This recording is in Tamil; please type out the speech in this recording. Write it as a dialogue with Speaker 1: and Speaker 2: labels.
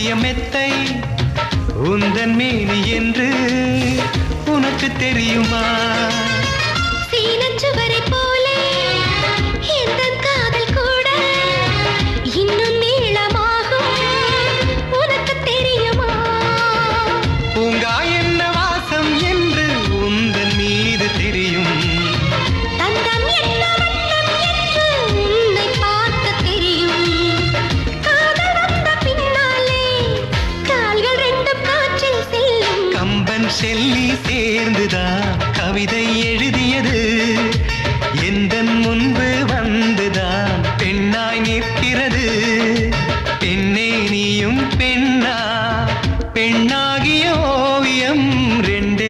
Speaker 1: மெல்லிய மெத்தை உந்தன் மேனி என்று உனக்கு தெரியுமா?
Speaker 2: சீனச்சுவரை போலே இந்த காதல் கூட இன்னும் நீளமாகும் உனக்கு தெரியுமா?
Speaker 1: பூங்கா என்ன வாசம் என்று உந்தன் மீது தெரியும்.
Speaker 2: தங்கம் என்ன வண்ணம் என்று உன்னை பார்க்க தெரியும். காதல் வந்த பின்னாலே கால்கள் ரெண்டும் காற்றில் செல்லும்.
Speaker 1: கம்பன் செல்லி சேர்ந்துதான் கவிதை எழுதியது.